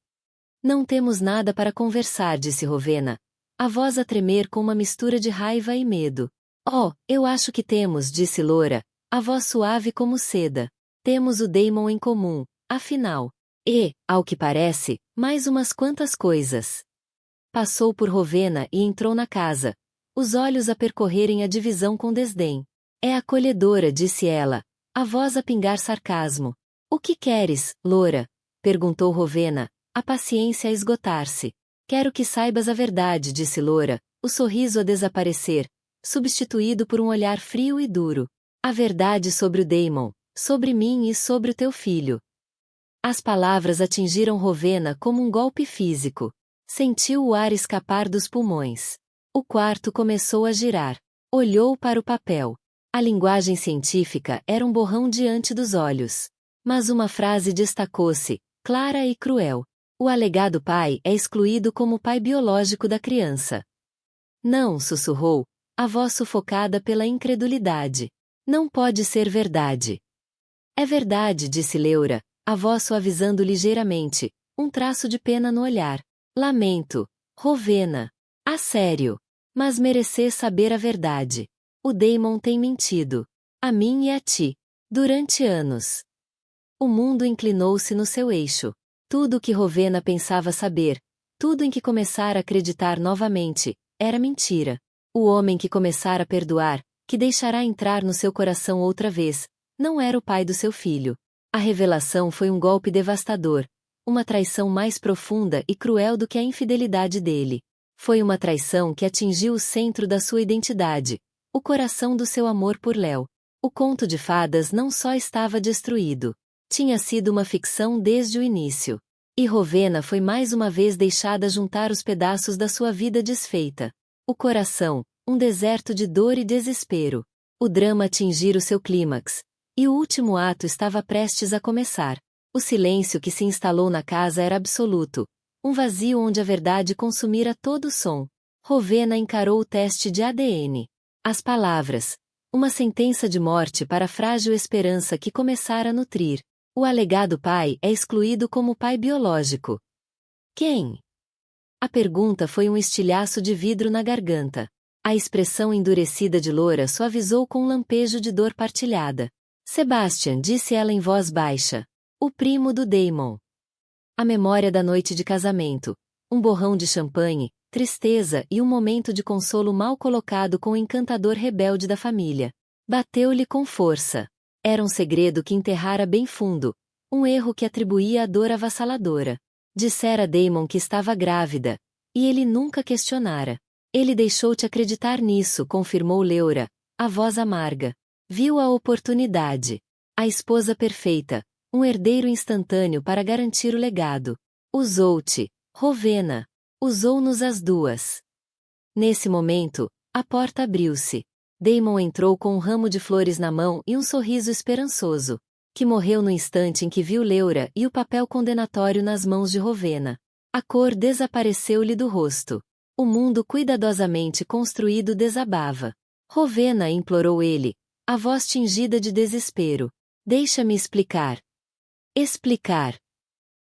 Não temos nada para conversar, disse Rowena, a voz a tremer com uma mistura de raiva e medo. Oh, eu acho que temos, disse Loura, a voz suave como seda. Temos o Damon em comum, afinal. E, ao que parece, mais umas quantas coisas. Passou por Rowena e entrou na casa, os olhos a percorrerem a divisão com desdém. É acolhedora, disse ela, a voz a pingar sarcasmo. O que queres, Loura? Perguntou Rowena, a paciência a esgotar-se. Quero que saibas a verdade, disse Loura, o sorriso a desaparecer, substituído por um olhar frio e duro. A verdade sobre o Damon, sobre mim e sobre o teu filho. As palavras atingiram Rowena como um golpe físico. Sentiu o ar escapar dos pulmões. O quarto começou a girar. Olhou para o papel. A linguagem científica era um borrão diante dos olhos. Mas uma frase destacou-se, clara e cruel. O alegado pai é excluído como pai biológico da criança. Não, sussurrou, a voz sufocada pela incredulidade. Não pode ser verdade. É verdade, disse Leura, a voz suavizando ligeiramente, um traço de pena no olhar. Lamento, Rowena. A sério. Mas mereces saber a verdade. O Damon tem mentido. A mim e a ti. Durante anos. O mundo inclinou-se no seu eixo. Tudo o que Rowena pensava saber, tudo em que começara a acreditar novamente, era mentira. O homem que começara a perdoar, que deixará entrar no seu coração outra vez, não era o pai do seu filho. A revelação foi um golpe devastador, uma traição mais profunda e cruel do que a infidelidade dele. Foi uma traição que atingiu o centro da sua identidade, o coração do seu amor por Léo. O conto de fadas não só estava destruído, tinha sido uma ficção desde o início. E Rowena foi mais uma vez deixada juntar os pedaços da sua vida desfeita. O coração, um deserto de dor e desespero. O drama atingira o seu clímax, e o último ato estava prestes a começar. O silêncio que se instalou na casa era absoluto, um vazio onde a verdade consumira todo o som. Rowena encarou o teste de ADN. As palavras, Uma sentença de morte para a frágil esperança que começara a nutrir. O alegado pai é excluído como pai biológico. Quem? A pergunta foi um estilhaço de vidro na garganta. A expressão endurecida de Laura suavizou com um lampejo de dor partilhada. Sebastian, disse ela em voz baixa. O primo do Damon. A memória da noite de casamento. Um borrão de champanhe, tristeza e um momento de consolo mal colocado com o encantador rebelde da família. Bateu-lhe com força. Era um segredo que enterrara bem fundo. Um erro que atribuía a dor avassaladora. Dissera Damon que estava grávida. E ele nunca questionara. Ele deixou-te acreditar nisso, confirmou Leora, a voz amarga. Viu a oportunidade. A esposa perfeita. Um herdeiro instantâneo para garantir o legado. Usou-te, Rowena. Usou-nos as duas. Nesse momento, a porta abriu-se. Damon entrou com um ramo de flores na mão e um sorriso esperançoso, que morreu no instante em que viu Leora e o papel condenatório nas mãos de Rowena. A cor desapareceu-lhe do rosto. O mundo cuidadosamente construído desabava. Rowena, implorou ele, a voz tingida de desespero. Deixa-me explicar. Explicar.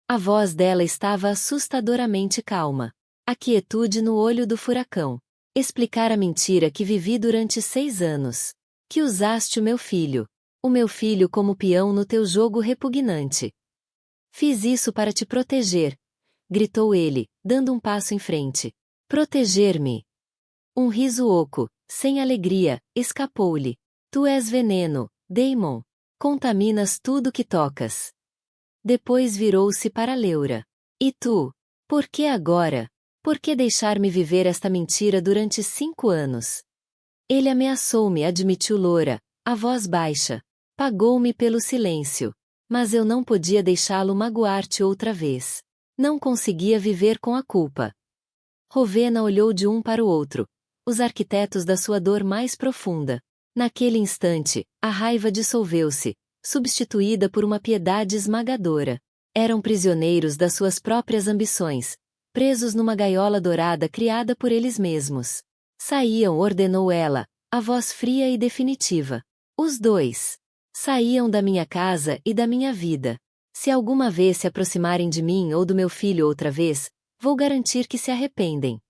A voz dela estava assustadoramente calma. A quietude no olho do furacão. Explicar a mentira que vivi durante 6 anos. Que usaste o meu filho como peão no teu jogo repugnante. Fiz isso para te proteger, gritou ele, dando um passo em frente. Proteger-me. Um riso oco, sem alegria, escapou-lhe. Tu és veneno, Damon. Contaminas tudo que tocas. Depois virou-se para Leora. E tu? Por que agora? Por que deixar-me viver esta mentira durante 5 anos? Ele ameaçou-me, admitiu Laura, a voz baixa. Pagou-me pelo silêncio. Mas eu não podia deixá-lo magoar-te outra vez. Não conseguia viver com a culpa. Rowena olhou de um para o outro, os arquitetos da sua dor mais profunda. Naquele instante, a raiva dissolveu-se, substituída por uma piedade esmagadora. Eram prisioneiros das suas próprias ambições, presos numa gaiola dourada criada por eles mesmos. Saíam, ordenou ela, a voz fria e definitiva. Os dois. Saíam da minha casa e da minha vida. Se alguma vez se aproximarem de mim ou do meu filho outra vez, vou garantir que se arrependem.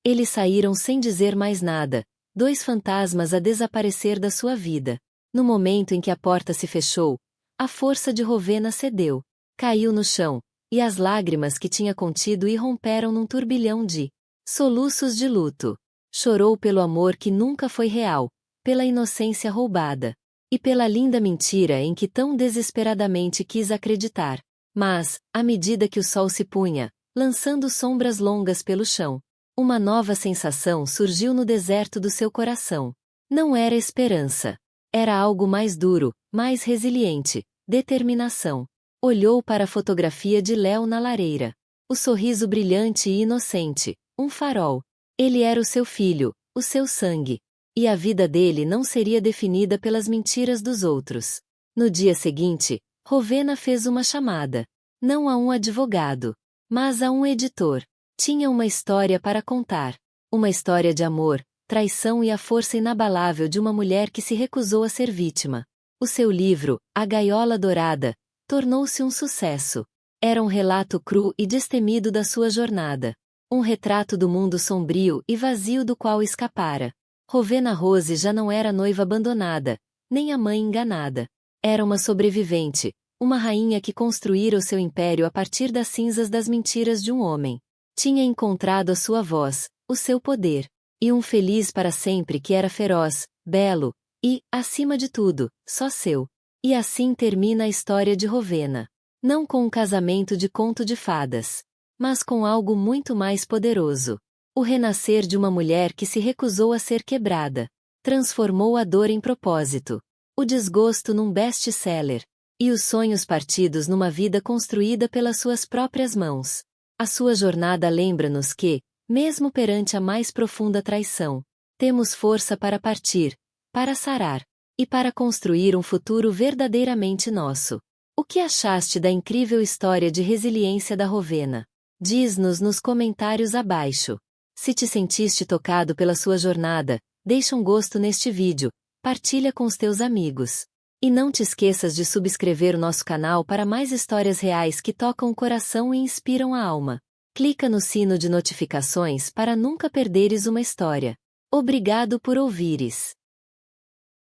Eles saíram sem dizer mais nada, 2 fantasmas a desaparecer da sua vida. No momento em que a porta se fechou, a força de Rowena cedeu. Caiu no chão, e as lágrimas que tinha contido irromperam num turbilhão de soluços de luto. Chorou pelo amor que nunca foi real, pela inocência roubada, e pela linda mentira em que tão desesperadamente quis acreditar. Mas, à medida que o sol se punha, lançando sombras longas pelo chão, uma nova sensação surgiu no deserto do seu coração. Não era esperança. Era algo mais duro, mais resiliente, determinação. Olhou para a fotografia de Léo na lareira. O sorriso brilhante e inocente, um farol. Ele era o seu filho, o seu sangue. E a vida dele não seria definida pelas mentiras dos outros. No dia seguinte, Rowena fez uma chamada. Não a um advogado, mas a um editor. Tinha uma história para contar. Uma história de amor, traição e a força inabalável de uma mulher que se recusou a ser vítima. O seu livro, A Gaiola Dourada, tornou-se um sucesso. Era um relato cru e destemido da sua jornada. Um retrato do mundo sombrio e vazio do qual escapara. Rowena Rose já não era a noiva abandonada, nem a mãe enganada. Era uma sobrevivente, uma rainha que construíra o seu império a partir das cinzas das mentiras de um homem. Tinha encontrado a sua voz, o seu poder, e um feliz para sempre que era feroz, belo, e, acima de tudo, só seu. E assim termina a história de Rowena. Não com um casamento de conto de fadas, mas com algo muito mais poderoso. O renascer de uma mulher que se recusou a ser quebrada. Transformou a dor em propósito. O desgosto num best-seller. E os sonhos partidos numa vida construída pelas suas próprias mãos. A sua jornada lembra-nos que, mesmo perante a mais profunda traição, temos força para partir, para sarar, e para construir um futuro verdadeiramente nosso. O que achaste da incrível história de resiliência da Rowena? Diz-nos nos comentários abaixo. Se te sentiste tocado pela sua jornada, deixa um gosto neste vídeo, Partilha com os teus amigos. E não te esqueças de subscrever o nosso canal para mais histórias reais que tocam o coração e inspiram a alma. Clica no sino de notificações para nunca perderes uma história. Obrigado por ouvires.